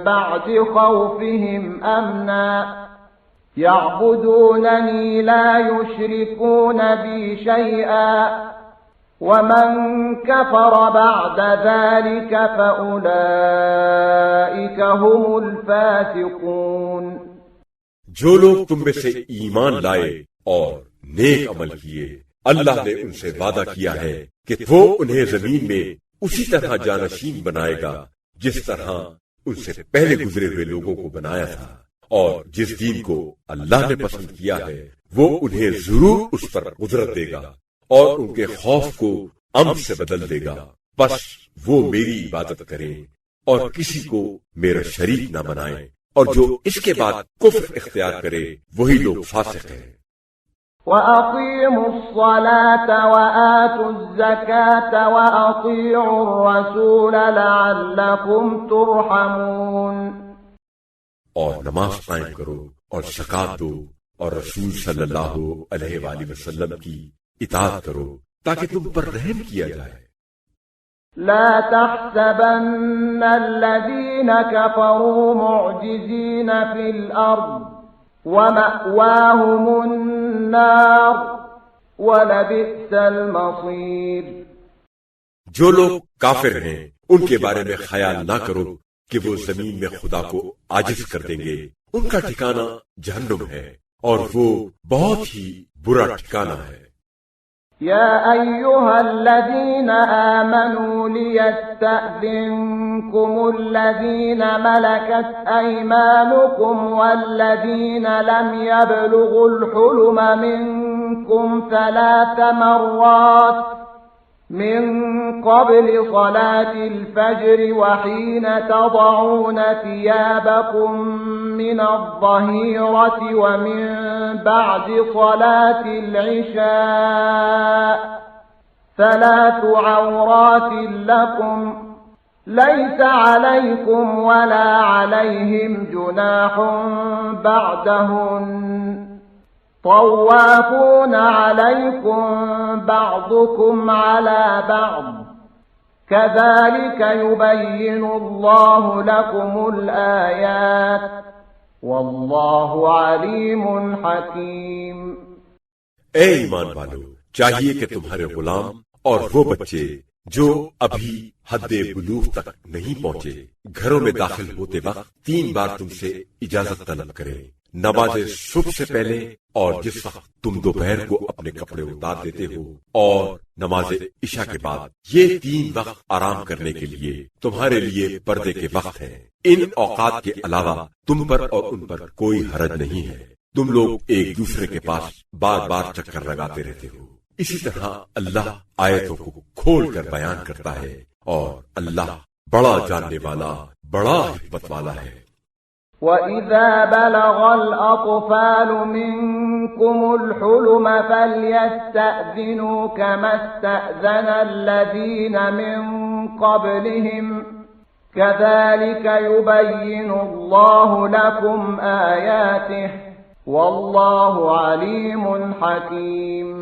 بعد خوفهم أمنا يعبدونني لا يشركون بي شيئا ومن كفر بعد ذلك فأولئك هم الفاسقون۔ جو لوگ تم میں سے ایمان لائے اور نیک عمل کیے، اللہ نے ان سے وعدہ کیا ہے کہ وہ انہیں زمین میں اسی طرح جانشین بنائے گا جس طرح ان سے پہلے گزرے ہوئے لوگوں کو بنایا تھا، اور جس دین کو اللہ نے پسند کیا ہے وہ انہیں ضرور اس پر قدرت دے گا اور ان کے خوف کو امن سے بدل دے گا۔ بس وہ میری عبادت کریں اور کسی کو میرا شریک نہ بنائیں، اور جو اس کے بعد کفر اختیار کرے وہی لوگ فاسق ہیں۔ وَأَقِيمُوا الصَّلَاةَ وَآتُوا الزَّكَاةَ وَأَطِيعُوا الرَّسُولَ لَعَلَّكُمْ تُرْحَمُونَ۔ اور نماز قائم کرو اور زکات دو اور رسول صلی اللہ علیہ وآلہ وسلم کی اطاعت کرو تاکہ تم پر رحم کیا جائے۔ لا تحسبن الذين كفروا معجزين في الأرض ومأواهم النار ولبئس المصير۔ جو لوگ کافر ہیں ان کے بارے میں خیال نہ کرو کہ وہ زمین میں خدا کو عاجز کر دیں گے، ان کا ٹھکانہ جہنم ہے اور وہ بہت ہی برا ٹھکانہ ہے۔ يا أيها الذين آمنوا ليستأذنكم الذين ملكت أيمانكم والذين لم يبلغوا الحلم منكم 3 مرات من قبل صلاة الفجر وحين تضعون ثيابكم من الظهيرة ومن بعد صلاة العشاء 3 عورات لكم ليس عليكم ولا عليهم جناح بعدهن طوافون عليكم بعضكم على بعض كذلك يبين الله لكم الآيات والله عليم حكيم۔ اے ایمان والو، چاہیے کہ تمہارے غلام اور وہ بچے جو ابھی حد بلوغ تک نہیں پہنچے گھروں میں داخل ہوتے وقت 3 بار تم سے اجازت طلب کریں، نماز صبح سے پہلے اور جس وقت تم دوپہر کو اپنے کپڑے اتار دیتے ہو، اور نماز عشاء کے بعد۔ یہ 3 وقت آرام کرنے کے لیے تمہارے لیے پردے کے وقت ہیں۔ ان اوقات کے علاوہ تم پر اور ان پر کوئی حرج نہیں ہے۔ تم لوگ ایک دوسرے کے پاس بار بار چکر لگاتے رہتے ہو۔ اسی طرح اللہ آیتوں کو کھول کر بیان کرتا ہے، اور اللہ بڑا جاننے والا، بڑا حکمت والا ہے۔ وَإِذَا بَلَغَ الْأَطْفَالُ مِنكُمُ الْحُلُمَ فَلْيَسْتَأْذِنُوا كَمَا اسْتَأْذَنَ الَّذِينَ مِن قَبْلِهِمْ كَذَلِكَ يُبَيِّنُ اللَّهُ لَكُمْ آيَاتِهِ وَاللَّهُ عَلِيمٌ حَكِيمٌ۔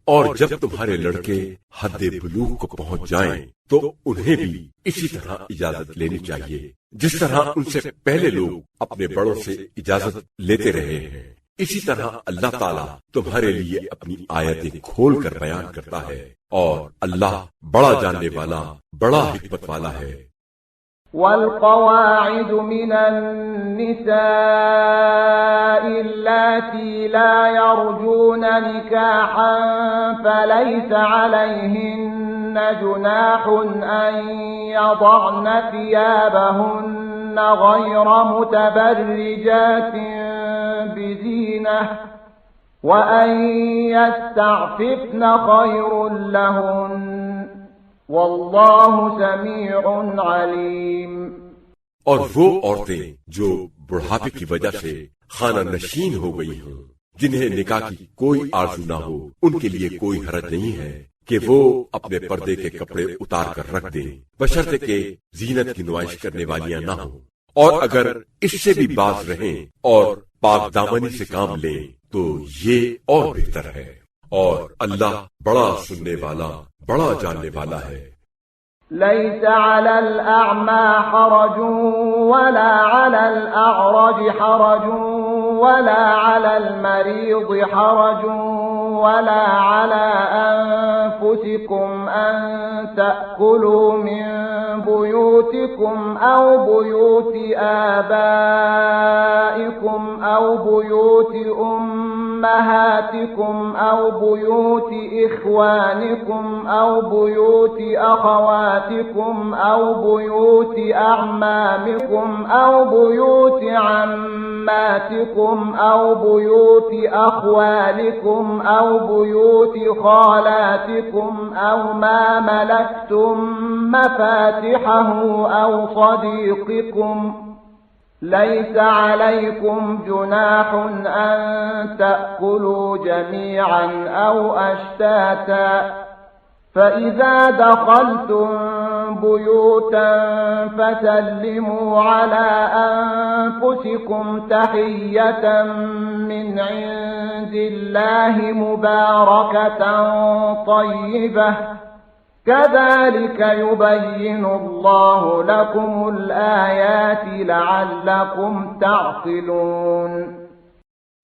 اور جب تمہارے لڑکے حد بلوغ کو پہنچ جائیں تو انہیں بھی اسی طرح اجازت لینی چاہیے جس طرح ان سے پہلے لوگ اپنے بڑوں سے اجازت لیتے رہے ہیں۔ اسی طرح اللہ تعالیٰ تمہارے لیے اپنی آیتیں کھول کر بیان کرتا ہے، اور اللہ بڑا جاننے والا، بڑا حکمت والا ہے۔ والقواعد من النساء اللاتي لا يرجون نكاحا فليس عليهن جناح أن يضعن ثيابهن غير متبرجات بزينة وأن يستعففن خير لهن واللہ سمیع علیم۔ اور وہ عورتیں جو بڑھاپے کی وجہ سے خانہ نشین ہو گئی ہوں جنہیں نکاح کی کوئی آرزو نہ ہو ان کے لیے کوئی حرج نہیں ہے کہ وہ اپنے پردے کے کپڑے اتار کر رکھ دیں، بشرطے کہ زینت کی نمائش کرنے والیاں نہ ہوں، اور اگر اس سے بھی باز رہیں اور پاک دامنی سے کام لیں تو یہ اور بہتر ہے، اور اللہ بڑا سننے والا بڑا جاننے والا ہے۔ ليس على الأعمى حرج ولا على الأعرج حرج ولا على المريض حرج ولا على أنفسكم أن تأكلوا من بيوتكم أو بيوت آبائكم أو بيوت أمهاتكم أو بيوت إخوانكم أو بيوت أخواتكم أو بيوت أعمامكم أو بيوت عماتكم أو بيوت أخوالكم أو بيوت خالاتكم أو ما ملكتم مفاتحه أو صديقكم ليس عليكم جناح أن تأكلوا جميعا أو أشتاتا فإذا دخلتم بيوتا فسلموا على أنفسكم تحية من عند الله مباركة طيبة كذلك يبين الله لكم الآيات لعلكم تعقلون۔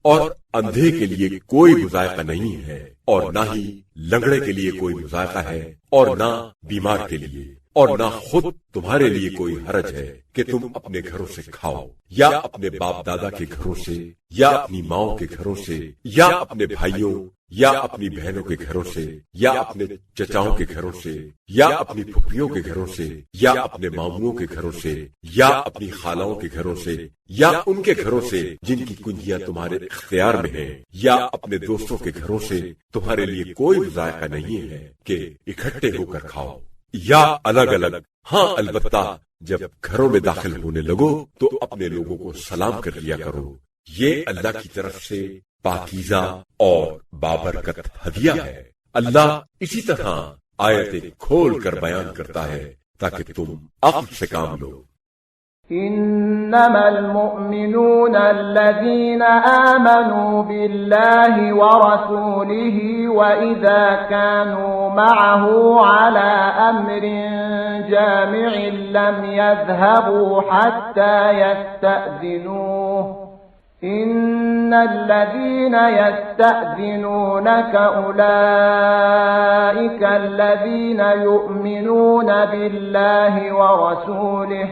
اور اندھے کے لیے کوئی مذائقہ نہیں ہے، اور نہ ہی لنگڑے کے لیے کوئی مذائقہ ہے، اور نہ بیمار کے لیے، اور نہ خود تمہارے لیے کوئی حرج ہے کہ تم اپنے گھروں سے کھاؤ، یا اپنے باپ دادا کے گھروں سے، یا اپنی ماؤں کے گھروں سے، یا اپنے بھائیوں یا اپنی بہنوں کے گھروں سے، یا اپنے چچاؤں کے گھروں سے، یا اپنی پھپھیوں کے گھروں سے، یا اپنے ماموں کے گھروں سے، یا اپنی خالاؤں کے گھروں سے، یا ان کے گھروں سے جن کی کنجیاں تمہارے اختیار میں ہیں، یا اپنے دوستوں کے گھروں سے۔ تمہارے لیے کوئی ذائقہ نہیں ہے کہ اکٹھے ہو کر کھاؤ یا الگ الگ۔ ہاں البتہ جب گھروں میں داخل ہونے لگو تو اپنے لوگوں کو سلام کر لیا کرو، یہ اللہ کی طرف سے پاکیزہ اور بابرکت ہدیہ ہے۔ اللہ اسی طرح آیتیں کھول کر بیان کرتا ہے تاکہ تم عقل سے کام لو۔ إنما المؤمنون الذين آمنوا بالله ورسوله وإذا كانوا معه على أمر جامع لم يذهبوا حتى يستأذنوه إن الذين يستأذنونك أولئك الذين يؤمنون بالله ورسوله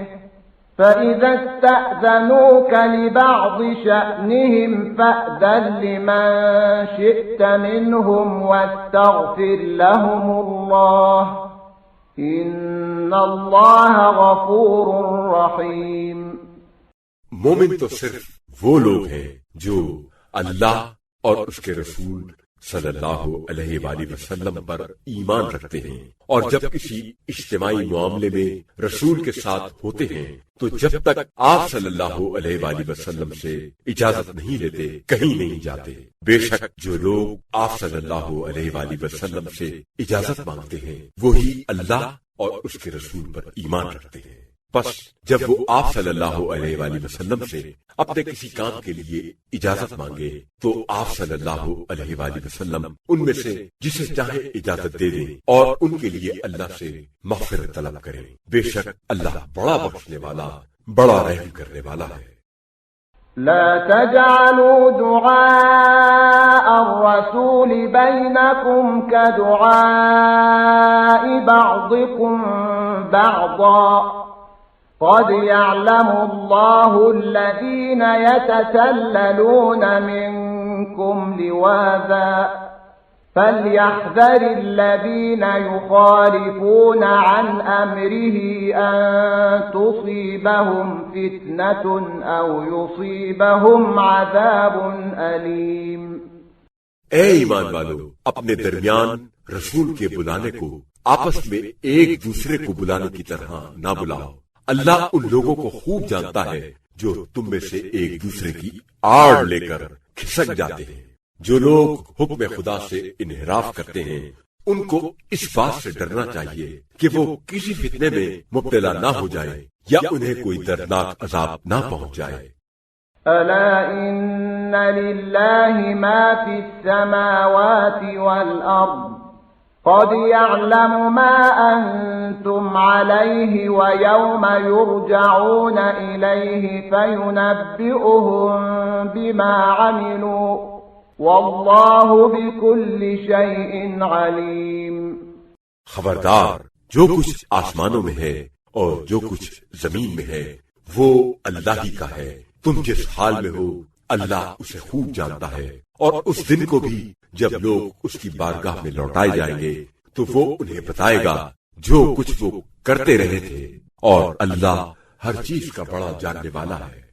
فإذا استأذنوك لبعض شأنهم فأذن لمن شئت منهم واستغفر لهم الله إن الله غفور رحيم۔ مومن تو صرف وہ لوگ ہیں جو اللہ اور اس کے رسول صلی اللہ علیہ وآلہ وسلم پر ایمان رکھتے ہیں، اور جب کسی اجتماعی معاملے میں رسول کے ساتھ ہوتے ہیں تو جب تک آپ صلی اللہ علیہ وآلہ وسلم سے اجازت نہیں لیتے کہیں نہیں جاتے۔ بے شک جو لوگ آپ صلی اللہ علیہ وآلہ وسلم سے اجازت مانگتے ہیں وہی اللہ اور اس کے رسول پر ایمان رکھتے ہیں۔ پس جب وہ آپ صلی اللہ علیہ وآلہ وسلم سے اپنے کسی کام کے لیے اجازت مانگے تو آپ صلی اللہ علیہ وآلہ وسلم ان میں سے جسے چاہے اجازت دے دیں اور ان کے لیے اللہ سے مغفرت طلب کریں۔ بے شک اللہ بڑا بخشنے والا بڑا رحم کرنے والا ہے۔ لا تجعلوا دعاء الرسول بينكم كدعاء بعضكم بعضا قد يعلم الله الذين يتسللون منكم لواذا فليحذر الذين يخالفون عن أمره أن تصيبهم فتنة أو يصيبهم عذاب أليم۔ اے ایمان والو، اپنے درمیان رسول کے بلانے کو آپس میں ایک دوسرے کو بلانے کی طرح نہ بلاؤ۔ اللہ ان لوگوں کو خوب جانتا ہے جو تم میں سے ایک دوسرے کی آڑ لے کر کھسک جاتے ہیں۔ جو لوگ حکم خدا سے انحراف کرتے ہیں ان کو اس بات سے ڈرنا چاہیے کہ وہ کسی فتنے میں مبتلا نہ ہو جائے یا انہیں کوئی دردناک عذاب نہ پہنچ جائے۔ ألا إن لله ما في السماوات والأرض قد يعلم ما أنتم عليه ويوم يرجعون إليه فينبئهم بما عملوا والله بكل شيء عليم۔ خبردار، جو کچھ آسمانوں میں ہے اور جو کچھ زمین میں ہے وہ اللہ ہی کا ہے۔ تم جس حال میں ہو اللہ اسے خوب جانتا ہے، اور اس دن کو بھی جب لوگ اس کی بارگاہ میں لوٹائے جائیں گے تو وہ انہیں بتائے گا جو کچھ وہ کرتے رہے تھے، اور اللہ ہر چیز کا بڑا جاننے والا ہے۔